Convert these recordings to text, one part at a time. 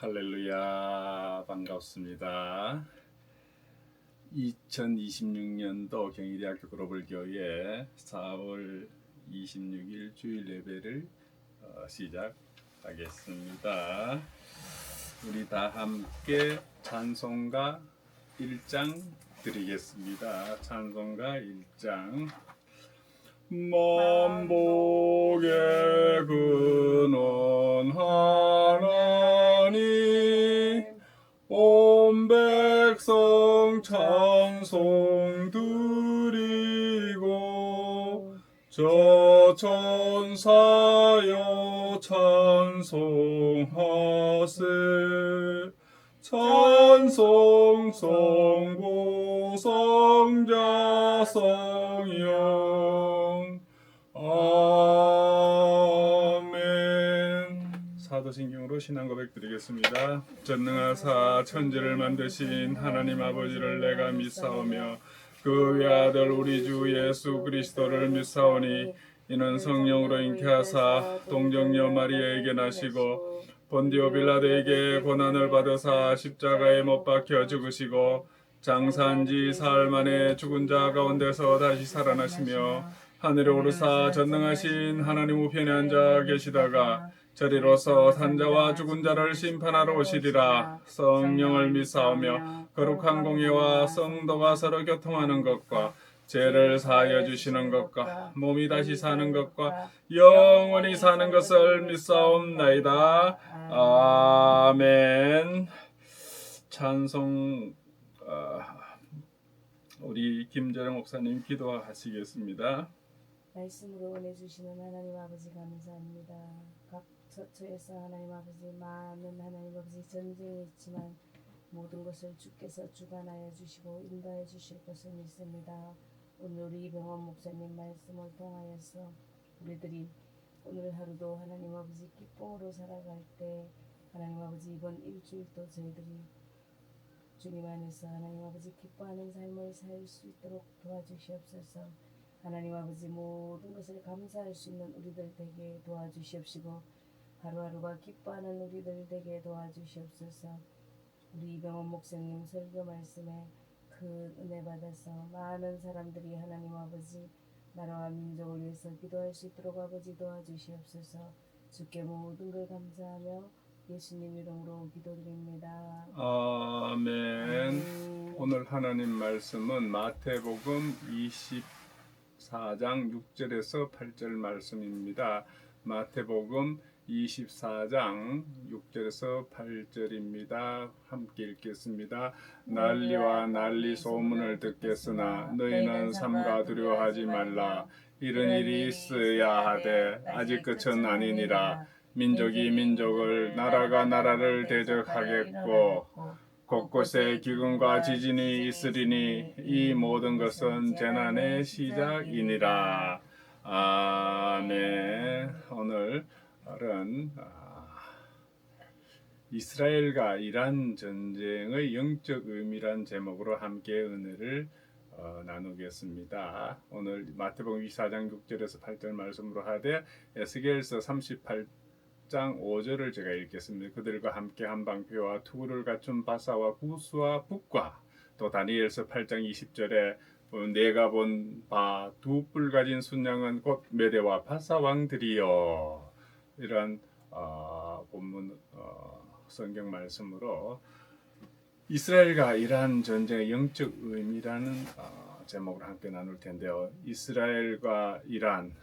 할렐루야, 반갑습니다. 2026년도 경희대학교 글로벌 교회 4월 26일 주일 예배를 시작하겠습니다. 우리 다 함께 찬송가 1장 드리겠습니다. 찬송가 1장. 만복의 근원 하나님, 온 백성 찬송 드리고, 저 천사여 찬송하세. 찬송 성부 성자 성령. 아멘. 사도신경으로 신앙 고백 드리겠습니다. 전능하사 천지를 만드신 하나님 아버지를 내가 믿사오며 그 외아들 우리 주 예수 그리스도를 믿사오니 이는 성령으로 잉태하사 동정녀 마리아에게 나시고 본디오 빌라도에게 고난을 받으사 십자가에 못 박혀 죽으시고 장사한 지 사흘 만에 죽은 자 가운데서 다시 살아나시며 하늘에 오르사 전능하신 하나님 우편에 앉아 계시다가 저리로서 산자와 죽은 자를 심판하러 오시리라. 성령을 믿사오며 거룩한 공예와 성도가 서로 교통하는 것과 죄를 사하여 주시는 것과 몸이 다시 사는 것과 영원히 사는 것을 믿사옵나이다. 아멘. 찬송 우리 김재령 목사님 기도하시겠습니다. 말씀으로 은혜주시는 하나님 아버지 감사합니다. 각 처처에서 하나님 아버지 많은 하나님 아버지 전쟁이 있지만 모든 것을 주께서 주관하여 주시고 인도해 주실 것을 믿습니다. 오늘 우리 이병헌 목사님 말씀을 통하여서 우리들이 오늘 하루도 하나님 아버지 기쁨으로 살아갈 때 하나님 아버지 이번 일주일도 저희들이 주님 안에서 하나님 아버지 기뻐하는 삶을 살 수 있도록 도와주시옵소서. 하나님 아버지 모든 것을 감사할 수 있는 우리들 되게 도와주시옵시고 하루하루가 기뻐하는 우리들 되게 도와주시옵소서. 우리 이병헌 목사님 설교 말씀에 큰 은혜 받아서 많은 사람들이 하나님 아버지 나라와 민족을 위해서 기도할 수 있도록 아버지 도와주시옵소서. 주께 모든 걸 감사하며 예수님 이름으로 기도드립니다. 아멘. 오늘 하나님 말씀은 마태복음 24장 6절에서 8절 말씀입니다. 마태복음 24장 6절에서 8절입니다. 함께 읽겠습니다. 난리와 난리 소문을 듣겠으나 너희는 삼가 두려워하지 말라. 이런 일이 있어야 하되 아직 끝은 아니니라. 민족이 민족을 나라가 나라를 대적하겠고 곳곳에 기근과 지진이 있으리니 이 모든 것은 재난의 시작이니라. 아멘. 오늘은 이스라엘과 이란 전쟁의 영적 의미란 제목으로 함께 은혜를 나누겠습니다. 오늘 마태복음 24장 6절에서 8절 말씀으로 하되 에스겔서 38장 5절을 제가 읽겠습니다. 그들과 함께 한방패와 투구를 갖춘 바사와 구스와 북과 또 다니엘서 8장 20절에 내가 본 바 두 뿔 가진 순양은 곧 메대와 바사 왕들이요. 이런 본문 성경 말씀으로 이스라엘과 이란 전쟁의 영적 의미라는 제목을 함께 나눌 텐데요. 이스라엘과 이란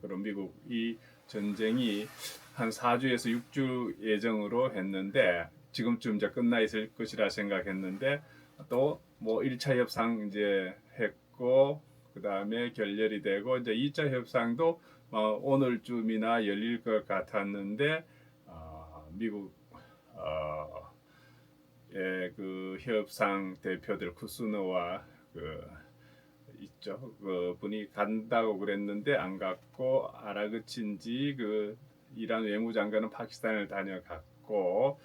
그리고 미국 이 전쟁이 한 4주에서 6주 예정으로 했는데 지금쯤 이제 끝나 있을 것이라 생각했는데 또 뭐 1차 협상 이제 했고 그다음에 결렬이 되고 이제 2차 협상도 오늘쯤이나 열릴 것 같았는데 미국 그 협상 대표들 쿠스너와 그 있죠. 그 분이 간다고 그랬는데 안 갔고 알아그친지 그 이란 외무장관은 파키스탄을 다녀갔고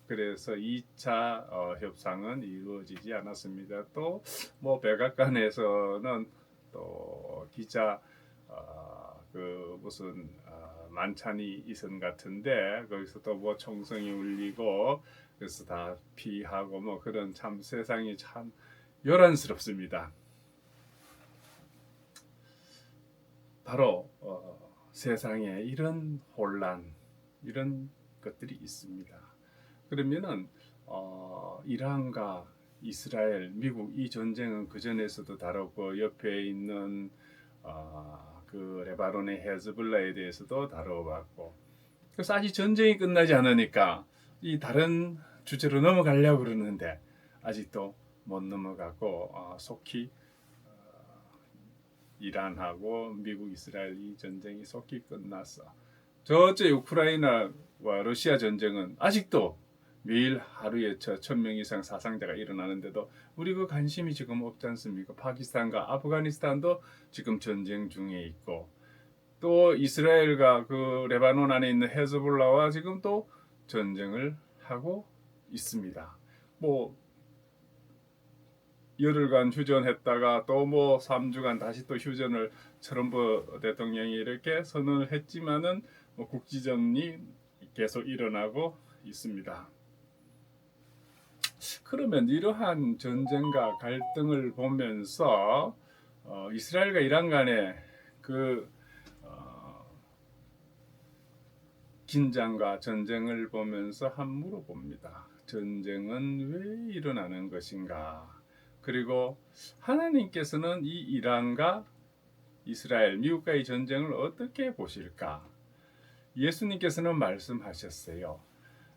그래서 2차 협상은 이루어지지 않았습니다. 또 뭐 백악관에서는 또 기자 그 무슨 만찬이 있은 같은데 거기서 또 뭐 총성이 울리고 그래서 다 피하고 뭐 그런 참 세상이 참 요란스럽습니다. 바로 세상에 이런 혼란 이런 것들이 있습니다. 그러면은 이란과 이스라엘, 미국 이 전쟁은 그 전에서도 다뤘고 옆에 있는 그 레바논의 헤즈볼라에 대해서도 다뤄봤고 그래서 아직 전쟁이 끝나지 않으니까 이 다른 주제로 넘어가려고 그러는데 아직도 못 넘어가고 속히 이란하고 미국 이스라엘 이 전쟁이 속히 끝났어. 저쪽 우크라이나와 러시아 전쟁은 아직도 매일 하루에 1,000명 이상 사상자가 일어나는데도 우리 그 관심이 지금 없지 않습니까? 파키스탄과 아프가니스탄도 지금 전쟁 중에 있고 또 이스라엘과 그 레바논 안에 있는 헤즈볼라와 지금 또 전쟁을 하고 있습니다. 뭐 열흘간 휴전했다가 또 뭐 3주간 다시 또 휴전을 트럼프 대통령이 이렇게 선언을 했지만은 뭐 국지전이 계속 일어나고 있습니다. 그러면 이러한 전쟁과 갈등을 보면서 이스라엘과 이란 간의 그 긴장과 전쟁을 보면서 한 물어봅니다. 전쟁은 왜 일어나는 것인가? 그리고 하나님께서는 이 이란과 이스라엘, 미국과의 전쟁을 어떻게 보실까? 예수님께서는 말씀하셨어요.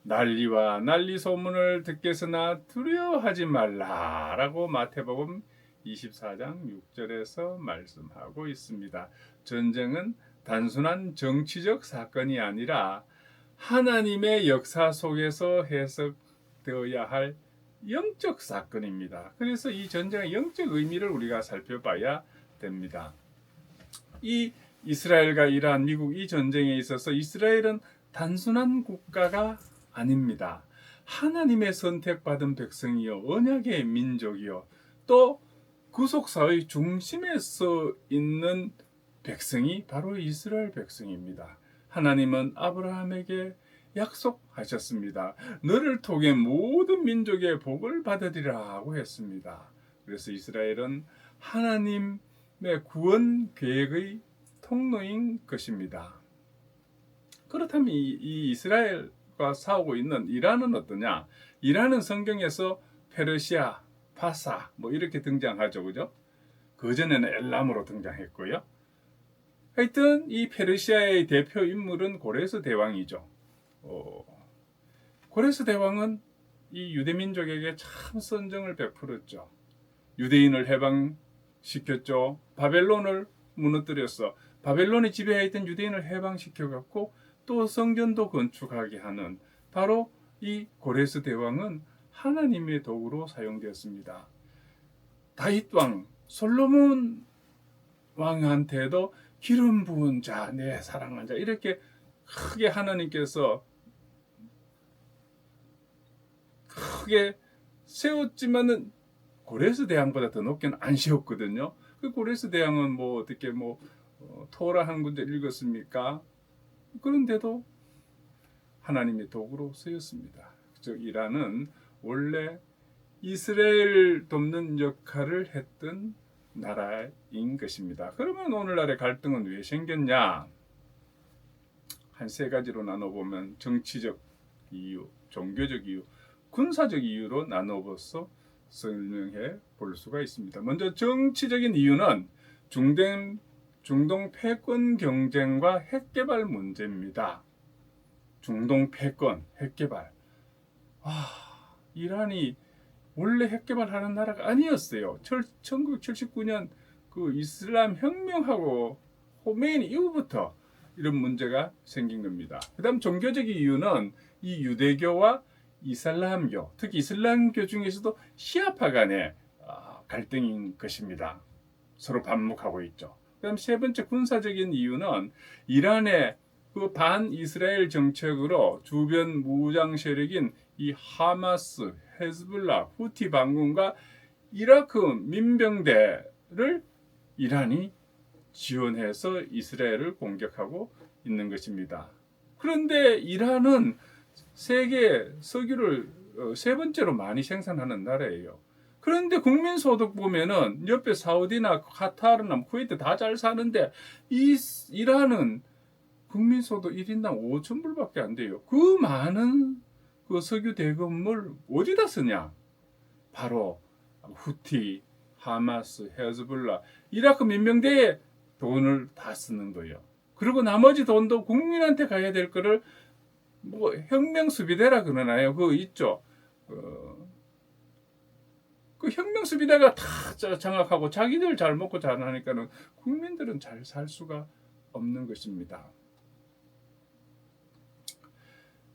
난리와 난리 소문을 듣겠으나 두려워하지 말라라고 마태복음 24장 6절에서 말씀하고 있습니다. 전쟁은 단순한 정치적 사건이 아니라 하나님의 역사 속에서 해석되어야 할 영적 사건입니다. 그래서 이 전쟁의 영적 의미를 우리가 살펴봐야 됩니다. 이 이스라엘과 이란, 미국 이 전쟁에 있어서 이스라엘은 단순한 국가가 아닙니다. 하나님의 선택받은 백성이요, 언약의 민족이요, 또 구속사의 중심에 서 있는 백성이 바로 이스라엘 백성입니다. 하나님은 아브라함에게 약속하셨습니다. 너를 통해 모든 민족의 복을 받으리라 하고 했습니다. 그래서 이스라엘은 하나님의 구원 계획의 통로인 것입니다. 그렇다면 이 이스라엘과 싸우고 있는 이란은 어떠냐? 이란은 성경에서 페르시아, 파사 뭐 이렇게 등장하죠, 그죠? 그 전에는 엘람으로 등장했고요. 하여튼 이 페르시아의 대표 인물은 고레스 대왕이죠. 고레스 대왕은 이 유대민족에게 참 선정을 베풀었죠. 유대인을 해방시켰죠. 바벨론을 무너뜨렸어. 바벨론이 지배했던 유대인을 해방시켜갖고 또 성전도 건축하게 하는 바로 이 고레스 대왕은 하나님의 도구로 사용되었습니다. 다윗 왕, 솔로몬 왕한테도 기름 부은 자, 내 사랑한 자 이렇게 크게 하나님께서 크게 세웠지만은 고레스 대왕보다 더 높게는 안 세웠거든요. 그 고레스 대왕은 뭐 어떻게 토라 한 군데 읽었습니까? 그런데도 하나님의 도구로 쓰였습니다. 즉 이란은 원래 이스라엘 돕는 역할을 했던 나라인 것입니다. 그러면 오늘날의 갈등은 왜 생겼냐? 한 세 가지로 나눠보면 정치적 이유, 종교적 이유, 군사적 이유로 나눠서 설명해 볼 수가 있습니다. 먼저 정치적인 이유는 중동 패권 경쟁과 핵개발 문제입니다. 중동 패권, 핵개발. 이란이 원래 핵개발하는 나라가 아니었어요. 1979년 그 이슬람 혁명하고 호메이니 이후부터 이런 문제가 생긴 겁니다. 그다음 종교적 이유는 이 유대교와 이슬람교, 특히 이슬람교 중에서도 시아파 간의 갈등인 것입니다. 서로 반목하고 있죠. 그다음 세 번째 군사적인 이유는 이란의 그 반이스라엘 정책으로 주변 무장 세력인 이 하마스, 헤즈볼라, 후티 반군과 이라크 민병대를 이란이 지원해서 이스라엘을 공격하고 있는 것입니다. 그런데 이란은 세계 석유를 세 번째로 많이 생산하는 나라예요. 그런데 국민소득 보면은 옆에 사우디나 카타르나 쿠웨이트 다 잘 사는데 이란은 국민소득 1인당 5천 불밖에 안 돼요. 그 많은 그 석유 대금을 어디다 쓰냐? 바로 후티, 하마스, 헤즈볼라, 이라크 민병대에 돈을 다 쓰는 거예요. 그리고 나머지 돈도 국민한테 가야 될 거를 뭐 혁명 수비대라 그러나요? 그거 있죠. 그 혁명 수비대가 다 장악하고 자기들 잘 먹고 잘 하니까는 국민들은 잘 살 수가 없는 것입니다.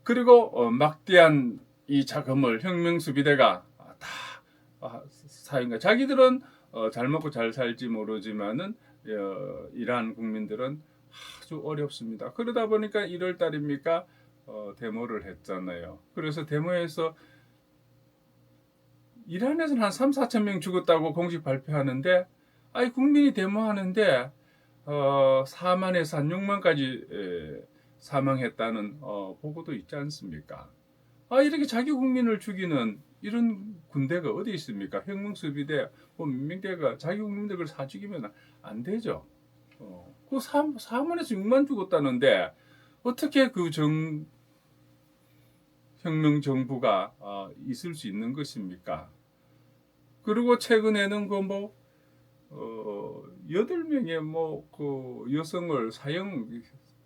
그리고 막대한 이 자금을 혁명 수비대가 다 사용해. 자기들은 잘 먹고 잘 살지 모르지만은 이란 국민들은 아주 어렵습니다. 그러다 보니까 1월 달입니까? 데모를 했잖아요. 그래서 데모에서 이란에서는 한 3, 4천 명 죽었다고 공식 발표하는데, 아니 국민이 데모하는데 4만에서 한 6만까지 사망했다는 보고도 있지 않습니까? 이렇게 자기 국민을 죽이는 이런 군대가 어디 있습니까? 혁명수비대, 민병대가 자기 국민들을 사 죽이면 안 되죠. 그 4만에서 6만 죽었다는데 어떻게 그 혁명 정부가 있을 수 있는 것입니까? 그리고 최근에는 8명의 그 여성을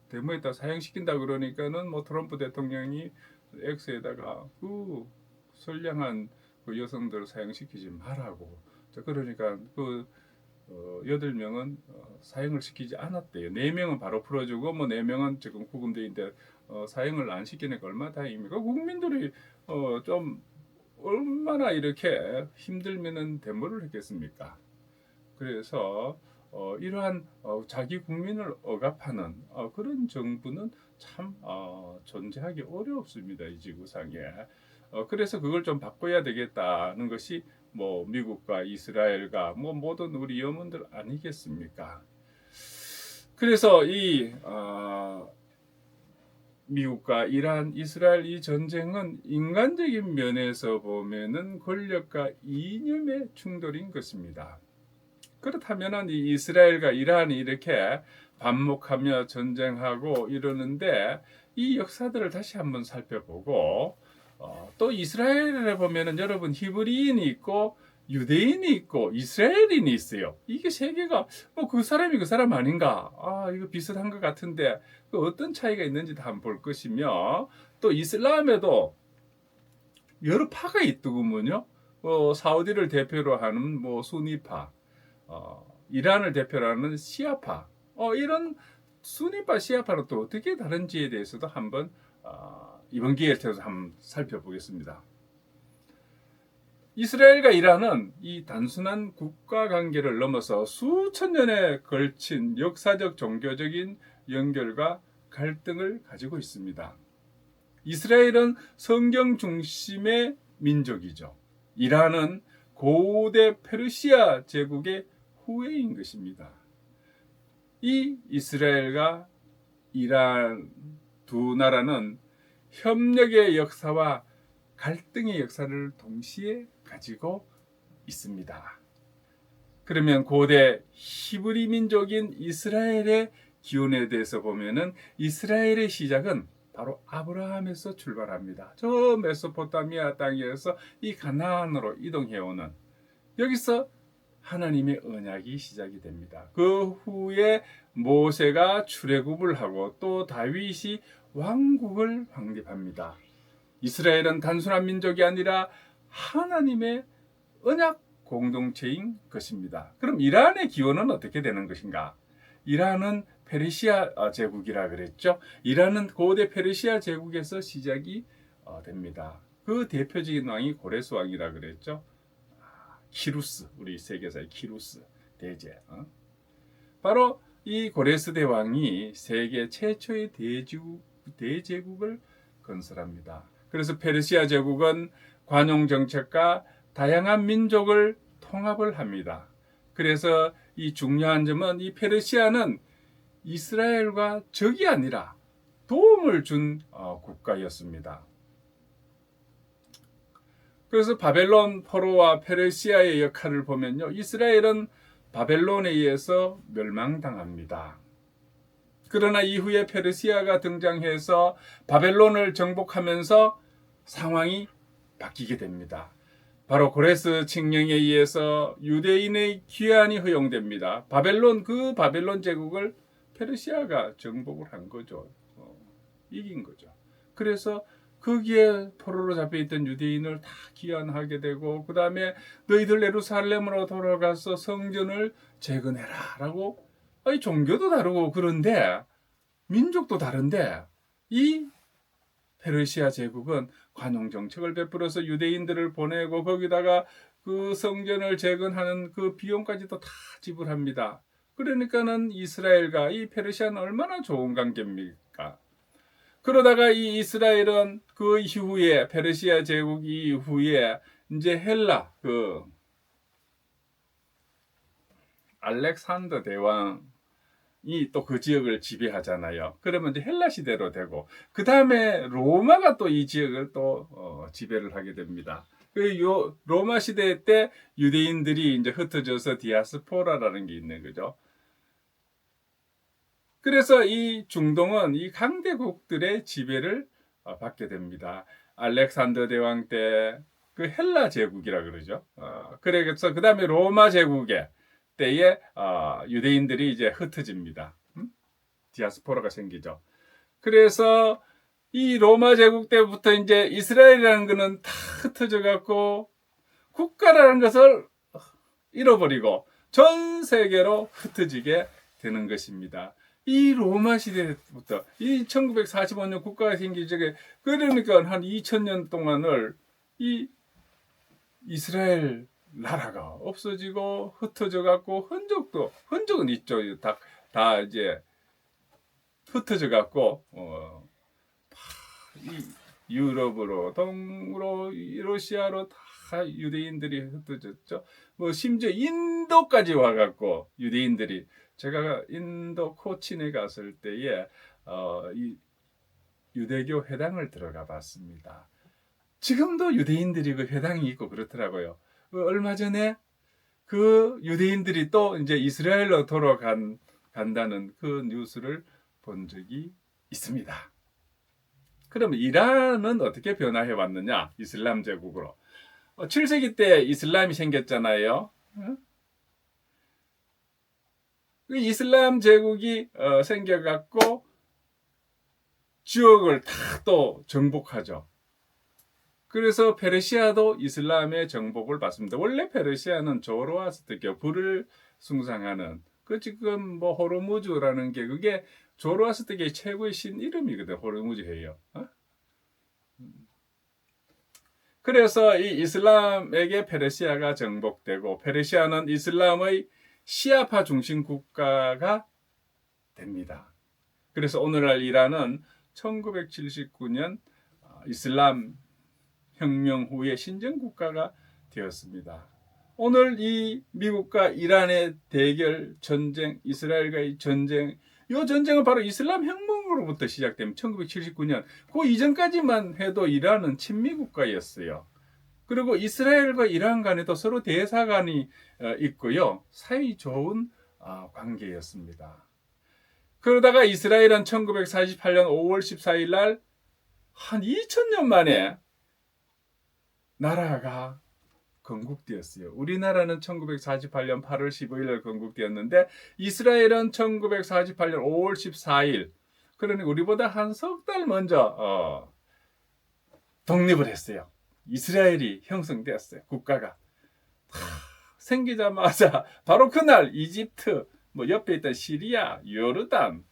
데모에다 사형시킨다 그러니까는 트럼프 대통령이 X에다가 그 선량한 그 여성들을 사형시키지 말라고. 그러니까 그 8명은 사형을 시키지 않았대요. 4명은 바로 풀어주고 4명은 지금 구금대인데 사형을 안 시키니까 얼마나 다행입니까? 국민들이 좀 얼마나 이렇게 힘들면은 데모를 했겠습니까? 그래서 이러한 자기 국민을 억압하는 그런 정부는 참 존재하기 어렵습니다. 이 지구상에. 그래서 그걸 좀 바꿔야 되겠다는 것이 미국과 이스라엘과 모든 우리 염원들 아니겠습니까? 그래서 이 미국과 이란, 이스라엘 이 전쟁은 인간적인 면에서 보면은 권력과 이념의 충돌인 것입니다. 그렇다면은 이 이스라엘과 이란이 이렇게 반목하며 전쟁하고 이러는데 이 역사들을 다시 한번 살펴보고 또 이스라엘에 보면은 여러분 히브리인이 있고 유대인이 있고 이스라엘인이 있어요. 이게 세 개가 그 사람이 그 사람 아닌가? 이거 비슷한 것 같은데 그 어떤 차이가 있는지도 한번 볼 것이며 또 이슬람에도 여러 파가 있더군요. 사우디를 대표로 하는 수니파, 이란을 대표로 하는 시아파, 이런 수니파, 시아파는 또 어떻게 다른지에 대해서도 한번 이번 기회를 통해서 한번 살펴보겠습니다. 이스라엘과 이란은 이 단순한 국가 관계를 넘어서 수천 년에 걸친 역사적 종교적인 연결과 갈등을 가지고 있습니다. 이스라엘은 성경 중심의 민족이죠. 이란은 고대 페르시아 제국의 후예인 것입니다. 이 이스라엘과 이란 두 나라는 협력의 역사와 갈등의 역사를 동시에 가지고 있습니다. 그러면 고대 히브리 민족인 이스라엘의 기원에 대해서 보면은 이스라엘의 시작은 바로 아브라함에서 출발합니다. 저 메소포타미아 땅에서 이 가나안으로 이동해오는 여기서 하나님의 언약이 시작이 됩니다. 그 후에 모세가 출애굽을 하고 또 다윗이 왕국을 확립합니다. 이스라엘은 단순한 민족이 아니라 하나님의 언약 공동체인 것입니다. 그럼 이란의 기원은 어떻게 되는 것인가? 이란은 페르시아 제국이라 그랬죠. 이란은 고대 페르시아 제국에서 시작이 됩니다. 그 대표적인 왕이 고레스 왕이라 그랬죠. 키루스, 우리 세계사의 키루스 대제. 바로 이 고레스 대왕이 세계 최초의 대제국을 건설합니다. 그래서 페르시아 제국은 관용 정책과 다양한 민족을 통합을 합니다. 그래서 이 중요한 점은 이 페르시아는 이스라엘과 적이 아니라 도움을 준 국가였습니다. 그래서 바벨론, 포로와 페르시아의 역할을 보면요, 이스라엘은 바벨론에 의해서 멸망당합니다. 그러나 이후에 페르시아가 등장해서 바벨론을 정복하면서 상황이 바뀌게 됩니다. 바로 고레스 칙령에 의해서 유대인의 귀환이 허용됩니다. 그 바벨론 제국을 페르시아가 정복을 한 거죠. 이긴 거죠. 그래서 거기에 포로로 잡혀있던 유대인을 다 귀환하게 되고, 그 다음에 너희들 예루살렘으로 돌아가서 성전을 재건해라 라고. 아니, 종교도 다르고 그런데 민족도 다른데 이 페르시아 제국은 관용 정책을 베풀어서 유대인들을 보내고 거기다가 그 성전을 재건하는 그 비용까지도 다 지불합니다. 그러니까는 이스라엘과 이 페르시아는 얼마나 좋은 관계입니까? 그러다가 이 이스라엘은 그 이후에 페르시아 제국 이후에 이제 헬라 알렉산더 대왕이 또 그 지역을 지배하잖아요. 그러면 이제 헬라 시대로 되고, 그 다음에 로마가 또 이 지역을 또 지배를 하게 됩니다. 요 로마 시대 때 유대인들이 이제 흩어져서 디아스포라라는 게 있는 거죠. 그래서 이 중동은 이 강대국들의 지배를 받게 됩니다. 알렉산더 대왕 때 그 헬라 제국이라 그러죠. 그래서 그 다음에 로마 제국의 때에 유대인들이 이제 흩어집니다. 디아스포라가 생기죠. 그래서 이 로마 제국 때부터 이제 이스라엘이라는 것은 다 흩어져 갖고 국가라는 것을 잃어버리고 전 세계로 흩어지게 되는 것입니다. 이 로마 시대부터 이 1945년 국가가 생기기 전에, 그러니까 한 2000년 동안을 이 이스라엘 나라가 없어지고 흩어져 갖고 흔적은 있죠. 다 이제 흩어져 갖고 이 유럽으로 동으로 러시아로 다 유대인들이 흩어졌죠. 뭐 심지어 인도까지 와 갖고 유대인들이, 제가 인도 코친에 갔을 때에 이 유대교 회당을 들어가 봤습니다. 지금도 유대인들이 그 회당이 있고 그렇더라고요. 얼마 전에 그 유대인들이 또 이제 이스라엘로 간다는 그 뉴스를 본 적이 있습니다. 그러면 이란은 어떻게 변화해 왔느냐? 이슬람 제국으로. 7세기 때 이슬람이 생겼잖아요. 그 이슬람 제국이 생겨갖고 지역을 다 또 정복하죠. 그래서 페르시아도 이슬람의 정복을 받습니다. 원래 페르시아는 조로아스터교, 불을 숭상하는, 그 지금 뭐 호르무즈라는 게 그게 조로아스터교의 최고의 신 이름이거든. 호르무즈예요. 그래서 이 이슬람에게 페르시아가 정복되고, 페르시아는 이슬람의 시아파 중심 국가가 됩니다. 그래서 오늘날 이란은 1979년 이슬람 혁명 후에 신정국가가 되었습니다. 오늘 이 미국과 이란의 대결 전쟁, 이스라엘과의 전쟁, 이 전쟁은 바로 이슬람 혁명으로부터 시작됩니다. 1979년. 그 이전까지만 해도 이란은 친미국가였어요. 그리고 이스라엘과 이란 간에도 서로 대사관이 있고요. 사이 좋은 관계였습니다. 그러다가 이스라엘은 1948년 5월 14일 날 한 2000년 만에 나라가 건국되었어요. 우리나라는 1948년 8월 15일 날 건국되었는데 이스라엘은 1948년 5월 14일, 그러니 우리보다 한 석 달 먼저 독립을 했어요. 이스라엘이 형성되었어요. 국가가 생기자마자 바로 그날 이집트, 뭐 옆에 있던 시리아, 요르단,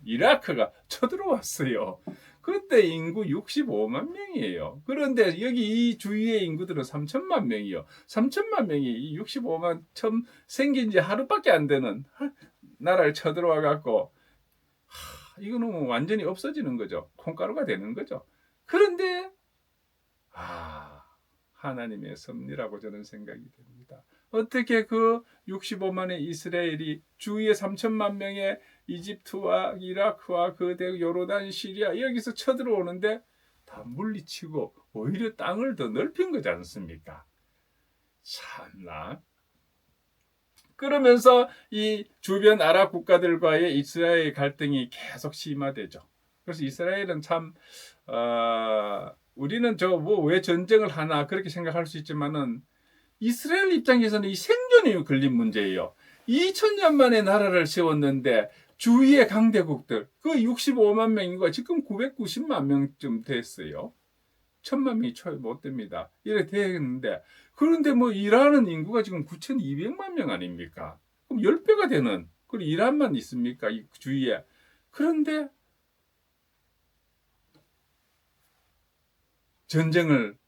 이라크가 쳐들어왔어요. 그때 인구 65만 명이에요. 그런데 여기 이 주위의 인구들은 3천만 명이요. 3천만 명이 이 65만 처음 생긴 지 하루밖에 안 되는 나라를 쳐들어와 갖고 이거는 완전히 없어지는 거죠. 콩가루가 되는 거죠. 그런데 하나님의 섭리라고 저는 생각이 됩니다. 어떻게 그 65만의 이스라엘이 주위에 3천만 명의 이집트와 이라크와 그 요르단, 시리아 여기서 쳐들어오는데 다 물리치고 오히려 땅을 더 넓힌 거지 않습니까? 참나. 그러면서 이 주변 아랍 국가들과의 이스라엘 갈등이 계속 심화되죠. 그래서 이스라엘은 참 우리는 저 뭐 왜 전쟁을 하나 그렇게 생각할 수 있지만은 이스라엘 입장에서는 이 생존이 걸린 문제예요. 2000년 만에 나라를 세웠는데 주위의 강대국들 그 65만 명이고 지금 990만 명쯤 됐어요. 1000만 명이 채 못 됩니다. 이렇게 되겠는데 그런데 뭐 이란은 인구가 지금 9200만 명 아닙니까? 그럼 10배가 되는 그리고 이란만 있습니까? 이 주위에. 그런데 전쟁을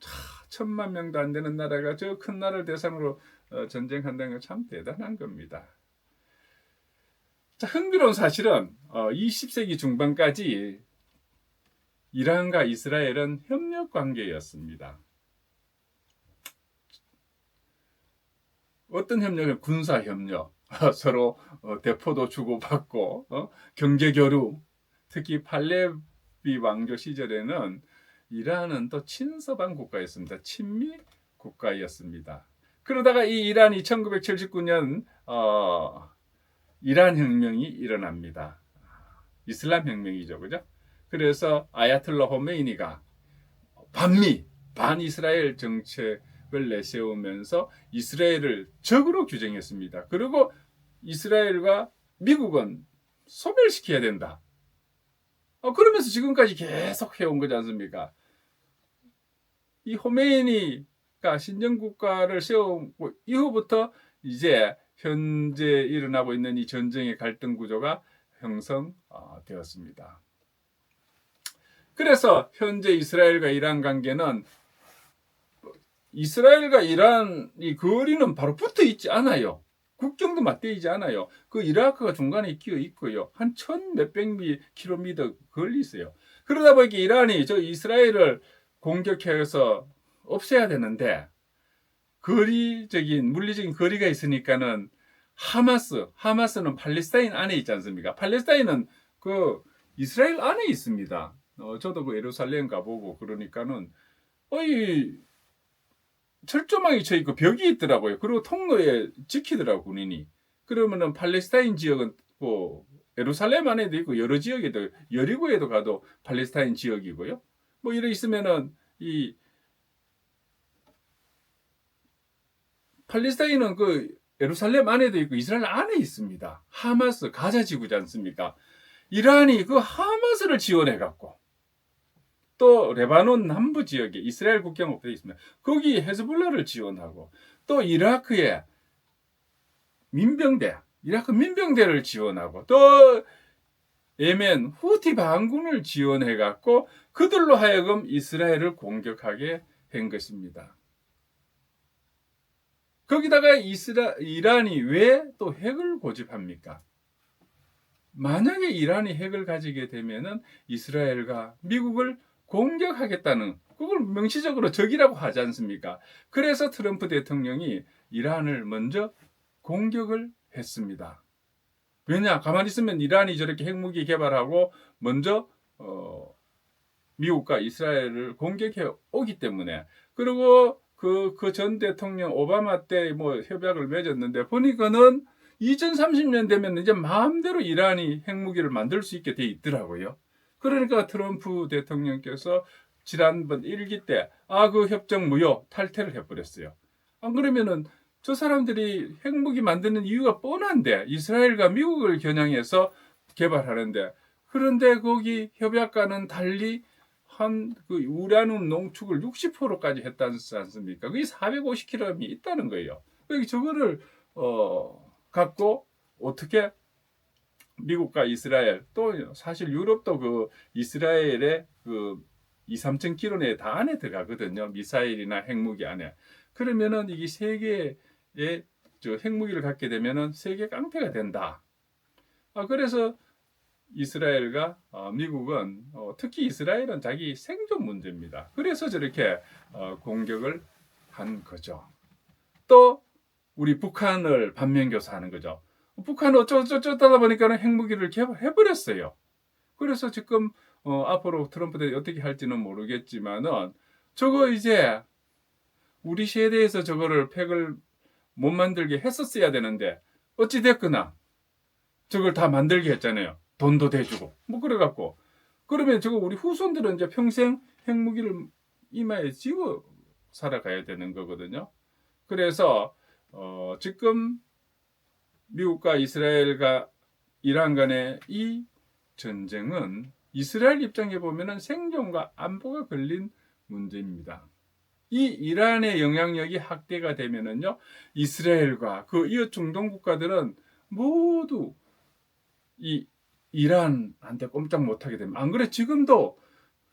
1000만 명도 안 되는 나라가 저 큰 나라를 대상으로 전쟁한다는 건 참 대단한 겁니다. 자, 흥미로운 사실은 20세기 중반까지 이란과 이스라엘은 협력 관계였습니다. 어떤 협력을? 군사 협력, 서로 대포도 주고받고 경제 교류, 특히 팔레비 왕조 시절에는 이란은 또 친서방 국가였습니다. 친미 국가였습니다. 그러다가 이 이란이 1979년 이란 혁명이 일어납니다. 이슬람 혁명이죠, 그죠? 그래서 아야톨라 호메이니가 반이스라엘 정책을 내세우면서 이스라엘을 적으로 규정했습니다. 그리고 이스라엘과 미국은 소멸시켜야 된다. 그러면서 지금까지 계속 해온 거지 않습니까? 이 호메이니가 신정국가를 세우고 이후부터 이제 현재 일어나고 있는 이 전쟁의 갈등 구조가 형성되었습니다. 그래서 현재 이스라엘과 이란 관계는 이스라엘과 이란이 거리는 바로 붙어 있지 않아요. 국경도 맞대이지 않아요. 그 이라크가 중간에 끼어 있고요. 한 1000몇백 킬로미터 걸리 있어요. 그러다 보니까 이란이 저 이스라엘을 공격해서 없애야 되는데 물리적인 거리가 있으니까는 하마스는 팔레스타인 안에 있지 않습니까? 팔레스타인은 그 이스라엘 안에 있습니다. 저도 그 예루살렘 가보고 그러니까는 철조망이 쳐 있고 벽이 있더라고요. 그리고 통로에 지키더라고 군인이. 그러면은 팔레스타인 지역은 뭐 예루살렘 안에도 있고 여러 지역에도 여리고에도 가도 팔레스타인 지역이고요. 뭐 이래 있으면은 이 팔레스타인은 그 예루살렘 안에도 있고 이스라엘 안에 있습니다. 하마스 가자 지구지 않습니까? 이란이 그 하마스를 지원해 갖고 또 레바논 남부 지역에 이스라엘 국경 옆에 있습니다. 거기 헤즈볼라를 지원하고 또 이라크 민병대를 지원하고 또 예멘 후티 반군을 지원해 갖고 그들로 하여금 이스라엘을 공격하게 한 것입니다. 거기다가 이란이 왜 또 핵을 고집합니까? 만약에 이란이 핵을 가지게 되면은 이스라엘과 미국을 공격하겠다는 그걸 명시적으로 적이라고 하지 않습니까? 그래서 트럼프 대통령이 이란을 먼저 공격을 했습니다. 왜냐? 가만히 있으면 이란이 저렇게 핵무기 개발하고 먼저 미국과 이스라엘을 공격해 오기 때문에. 그리고 그 전 대통령 오바마 때 뭐 협약을 맺었는데 보니까는 2030년 되면 이제 마음대로 이란이 핵무기를 만들 수 있게 돼 있더라고요. 그러니까 트럼프 대통령께서 지난번 1기 때 그 협정 무효 탈퇴를 해버렸어요. 안 그러면은 저 사람들이 핵무기 만드는 이유가 뻔한데 이스라엘과 미국을 겨냥해서 개발하는데 그런데 거기 협약과는 달리 그 우라늄 농축을 60%까지 했다지 않습니까? 그게 450kg이 있다는 거예요. 그러니까 저거를 갖고 어떻게 미국과 이스라엘 또 사실 유럽도 그 이스라엘의 그 2-3천 킬로 내에 다 안에 들어가거든요. 미사일이나 핵무기 안에. 그러면은 이게 세계에 저 핵무기를 갖게 되면은 세계 깡패가 된다. 그래서 이스라엘과 미국은 특히 이스라엘은 자기 생존 문제입니다. 그래서 저렇게 공격을 한 거죠. 또 우리 북한을 반면교사하는 거죠. 북한은 어쩌다 보니까는 핵무기를 개발해버렸어요. 그래서 지금 앞으로 트럼프 대 어떻게 할지는 모르겠지만은 저거 이제 우리 세대에서 저거를 팩을 못 만들게 했었어야 되는데 어찌 됐거나 저걸 다 만들게 했잖아요. 돈도 대주고 뭐 그래갖고 그러면 저거 우리 후손들은 이제 평생 핵무기를 이마에 쥐고 살아가야 되는 거거든요. 그래서 지금 미국과 이스라엘과 이란 간의 이 전쟁은 이스라엘 입장에 보면은 생존과 안보가 걸린 문제입니다. 이 이란의 영향력이 확대가 되면은요, 이스라엘과 그 이웃 중동 국가들은 모두 이 이란한테 꼼짝 못하게 됩니다. 안 그래 지금도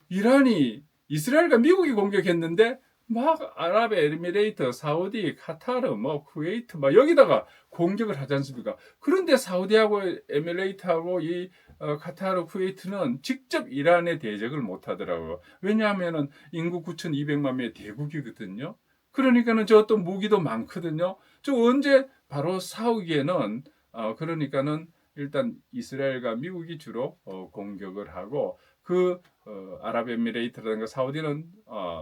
이란이 이스라엘과 미국이 공격했는데 막 아랍에미레이트, 사우디, 카타르, 뭐 쿠웨이트 막 여기다가 공격을 하지 않습니까? 그런데 사우디하고 에미레이트하고 이 카타르, 쿠웨이트는 직접 이란에 대적을 못 하더라고요. 왜냐하면은 인구 9,200만 명의 대국이거든요. 그러니까는 저또 무기도 많거든요. 저 언제 바로 싸우기에는 그러니까는 일단 이스라엘과 미국이 주로 공격을 하고 그 아랍에미레이트라든가 사우디는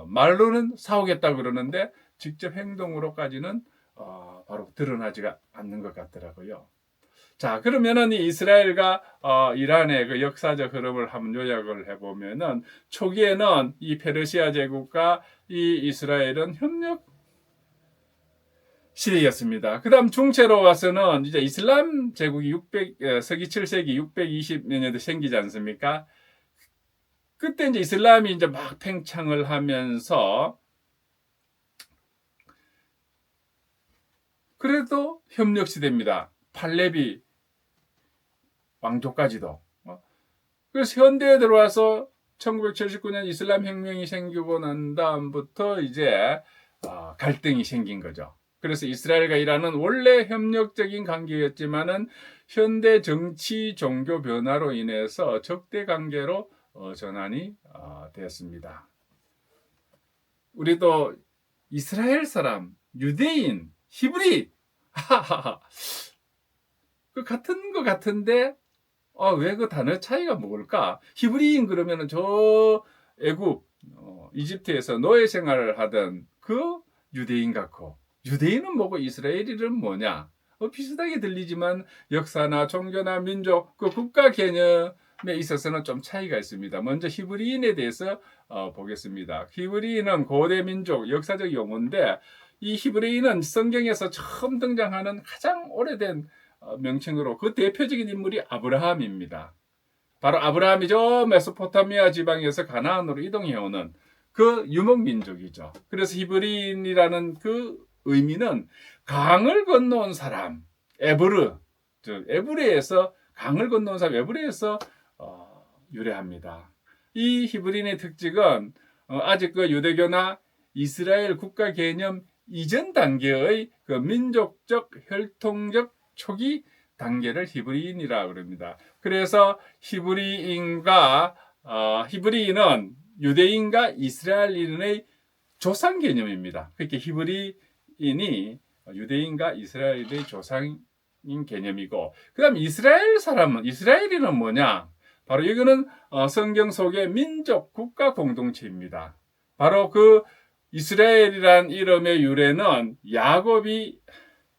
말로는 싸우겠다 그러는데 직접 행동으로까지는 바로 드러나지가 않는 것 같더라고요. 자, 그러면은 이 이스라엘과 이란의 그 역사적 흐름을 한번 요약을 해보면은 초기에는 이 페르시아 제국과 이 이스라엘은 협력 시대였습니다. 그 다음 중세로 와서는 이제 이슬람 제국이 서기 7세기 620년에도 생기지 않습니까? 그때 이제 이슬람이 이제 막 팽창을 하면서 그래도 협력 시대입니다. 팔레비 왕조까지도. 그래서 현대에 들어와서 1979년 이슬람 혁명이 생기고 난 다음부터 이제 갈등이 생긴 거죠. 그래서 이스라엘과 이란은 원래 협력적인 관계였지만은 현대 정치 종교 변화로 인해서 적대 관계로 전환이 되었습니다. 우리도 이스라엘 사람, 유대인, 히브리 그 같은 것 같은데 왜 그 단어 차이가 뭘까? 히브리인 그러면은 저 애굽 이집트에서 노예 생활을 하던 그 유대인 같고 유대인은 뭐고 이스라엘인은 뭐냐? 비슷하게 들리지만 역사나 종교나 민족 그 국가 개념에 있어서는 좀 차이가 있습니다. 먼저 히브리인에 대해서 보겠습니다. 히브리인은 고대 민족 역사적 용어인데 이 히브리인은 성경에서 처음 등장하는 가장 오래된 명칭으로 그 대표적인 인물이 아브라함입니다. 바로 아브라함이 저 메소포타미아 지방에서 가나안으로 이동해오는 그 유목민족이죠. 그래서 히브리인이라는 그 의미는 강을 건너온 사람, 에브르에서 강을 건너온 사람, 에브르에서 유래합니다. 이 히브리인의 특징은 아직 그 유대교나 이스라엘 국가 개념 이전 단계의 그 민족적, 혈통적 초기 단계를 히브리인이라고 그럽니다. 그래서 히브리인은 유대인과 이스라엘인의 조상 개념입니다. 그렇게 히브리인이 유대인과 이스라엘의 조상인 개념이고, 그다음 이스라엘인은 뭐냐? 바로 이거는 성경 속의 민족 국가 공동체입니다. 바로 그 이스라엘이란 이름의 유래는 야곱이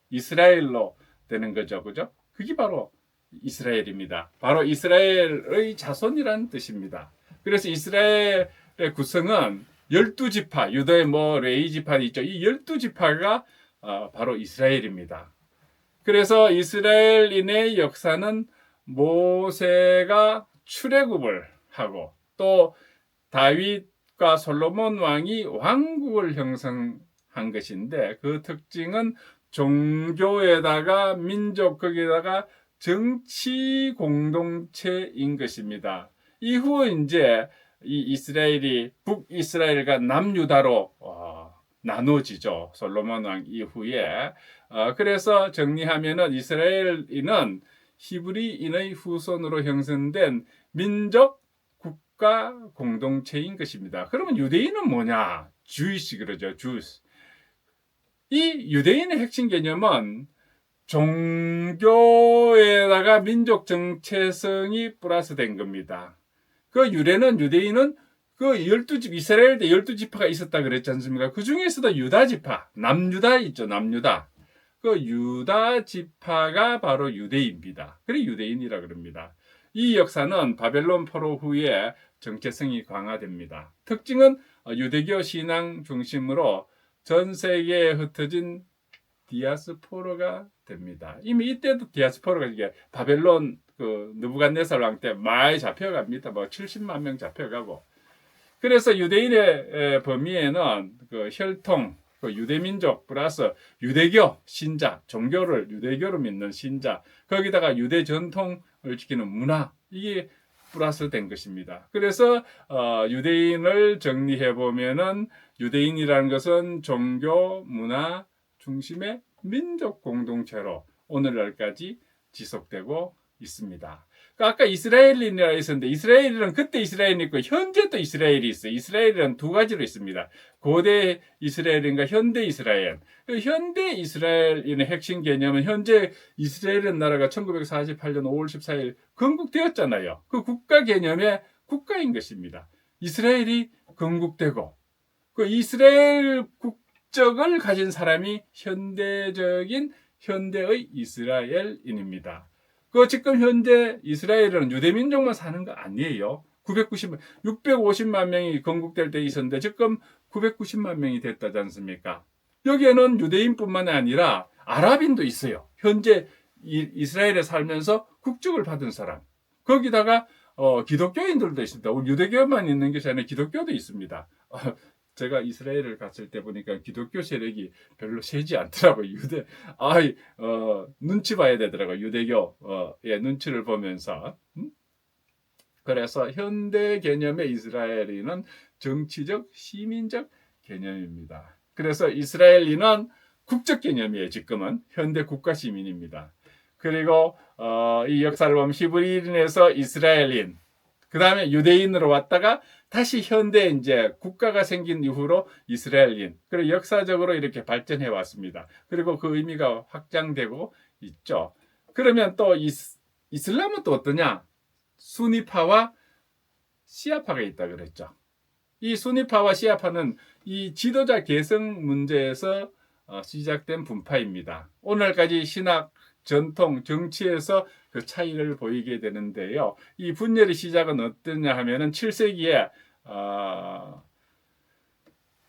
이스라엘로 되는 거죠. 그죠? 그게 바로 이스라엘입니다. 바로 이스라엘의 자손이라는 뜻입니다. 그래서 이스라엘의 구성은 12지파, 유다의 레위 지파도 있죠. 이 12지파가 바로 이스라엘입니다. 그래서 이스라엘인의 역사는 모세가 출애굽을 하고 또 다윗과 솔로몬 왕이 왕국을 형성한 것인데 그 특징은 종교에다가 민족 거기다가 정치 공동체인 것입니다. 이후 이제 이 이스라엘이 북이스라엘과 남유다로 나눠지죠. 솔로몬 왕 이후에. 그래서 정리하면은 이스라엘인은 히브리인의 후손으로 형성된 민족 국가 공동체인 것입니다. 그러면 유대인은 뭐냐? 주이시 그러죠. 주스. 이 유대인의 핵심 개념은 종교에다가 민족 정체성이 플러스된 겁니다. 그 유래는 유대인은 그 12집 이스라엘에 12지파가 있었다 그랬지 않습니까? 그 중에서도 유다 지파, 남유다 있죠. 남유다. 그 유다 지파가 바로 유대인입니다. 그래 유대인이라 그럽니다. 이 역사는 바벨론 포로 후에 정체성이 강화됩니다. 특징은 유대교 신앙 중심으로 전 세계에 흩어진 디아스포라가 됩니다. 이미 이때도 디아스포라가 이게 바벨론 그 느부갓네살 왕 때 많이 잡혀갑니다. 뭐 70만 명 잡혀가고. 그래서 유대인의 범위에는 그 혈통, 그 유대민족 플러스 유대교 신자, 종교를 유대교로 믿는 신자, 거기다가 유대 전통을 지키는 문화, 이게 플러스 된 것입니다. 그래서 유대인을 정리해 보면은 유대인이라는 것은 종교, 문화 중심의 민족 공동체로 오늘날까지 지속되고 있습니다. 아까 이스라엘인이라 했었는데 이스라엘은 그때 이스라엘이 있고 현재 또 이스라엘이 있어요. 이스라엘은 두 가지로 있습니다. 고대 이스라엘인가 현대 이스라엘. 현대 이스라엘인의 핵심 개념은 현재 이스라엘이라는 나라가 1948년 5월 14일 건국되었잖아요. 그 국가 개념의 국가인 것입니다. 이스라엘이 건국되고 그 이스라엘 국적을 가진 사람이 현대의 이스라엘인입니다. 그 지금 현재 이스라엘은 유대민족만 사는 거 아니에요. 650만 명이 건국될 때 있었는데 지금 990만 명이 됐다지 않습니까? 여기에는 유대인뿐만 아니라 아랍인도 있어요. 현재 이스라엘에 살면서 국적을 받은 사람. 거기다가 기독교인들도 있습니다. 우리 유대교만 있는 것이 아니라 기독교도 있습니다. 제가 이스라엘을 갔을 때 보니까 기독교 세력이 별로 세지 않더라고요. 눈치 봐야 되더라고요. 유대교의 눈치를 보면서. 그래서 현대 개념의 이스라엘인은 정치적, 시민적 개념입니다. 그래서 이스라엘인은 국적 개념이에요. 지금은 현대 국가 시민입니다. 그리고 이 역사를 보면 히브리인에서 이스라엘인, 그 다음에 유대인으로 왔다가 다시 현대 이제 국가가 생긴 이후로 이스라엘인, 그리고 역사적으로 이렇게 발전해 왔습니다. 그리고 그 의미가 확장되고 있죠. 그러면 또 이슬람은 또 어떠냐? 수니파와 시아파가 있다 그랬죠. 이 수니파와 시아파는 이 지도자 계승 문제에서 시작된 분파입니다. 오늘까지 신학, 전통, 정치에서 그 차이를 보이게 되는데요. 이 분열의 시작은 어떠냐 하면은 7세기에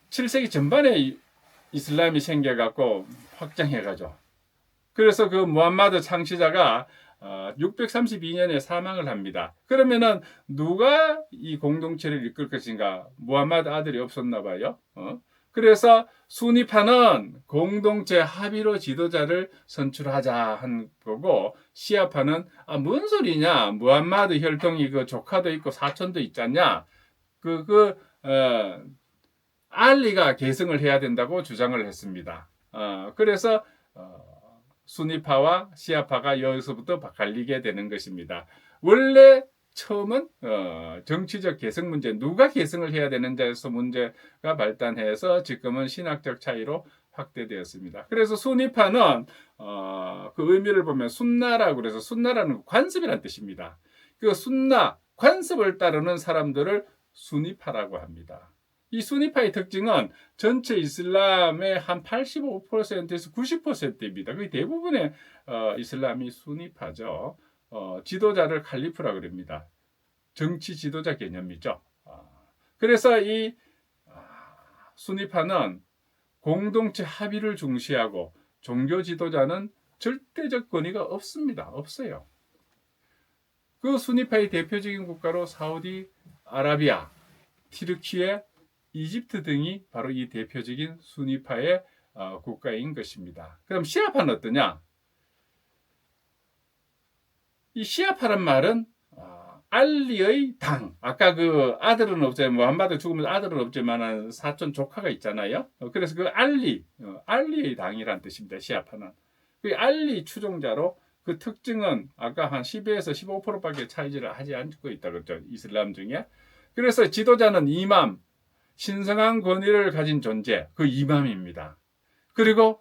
7세기 전반에 이슬람이 생겨갖고 확장해가죠. 그래서 그 무함마드 창시자가 632년에 사망을 합니다. 그러면은 누가 이 공동체를 이끌 것인가? 무함마드 아들이 없었나 봐요. 그래서 수니파는 공동체 합의로 지도자를 선출하자 한 거고, 시아파는 뭔 소리냐? 무함마드 혈통이 그 조카도 있고 사촌도 있잖냐? 알리가 계승을 해야 된다고 주장을 했습니다. 그래서 수니파와 시아파가 여기서부터 갈리게 되는 것입니다. 원래 처음은 정치적 계승 문제, 누가 계승을 해야 되는지에서 문제가 발단해서 지금은 신학적 차이로 확대되었습니다. 그래서 수니파는 그 의미를 보면 순나라고 그래서 순나라는 관습이라는 뜻입니다. 그 순나, 관습을 따르는 사람들을 수니파라고 합니다. 이 수니파의 특징은 전체 이슬람의 한 85%에서 90%입니다. 거의 대부분의 이슬람이 수니파죠. 지도자를 칼리프라고 그럽니다. 정치 지도자 개념이죠. 그래서 이 수니파는 공동체 합의를 중시하고 종교 지도자는 절대적 권위가 없습니다. 없어요. 그 수니파의 대표적인 국가로 사우디 아라비아, 튀르키예, 이집트 등이 바로 이 대표적인 수니파의 국가인 것입니다. 그럼 시아파는 어떠냐? 이 시아파란 말은 알리의 당. 아까 그 아들은 없지만 무함마드 죽으면서 아들은 없지만 사촌 조카가 있잖아요. 그래서 그 알리의 당이란 뜻입니다. 시아파는. 그 알리 추종자로 그 특징은 아까 한 10에서 15%밖에 차이를 하지 않고 있다고 그랬죠. 이슬람 중에. 그래서 지도자는 이맘, 신성한 권위를 가진 존재, 그 이맘입니다. 그리고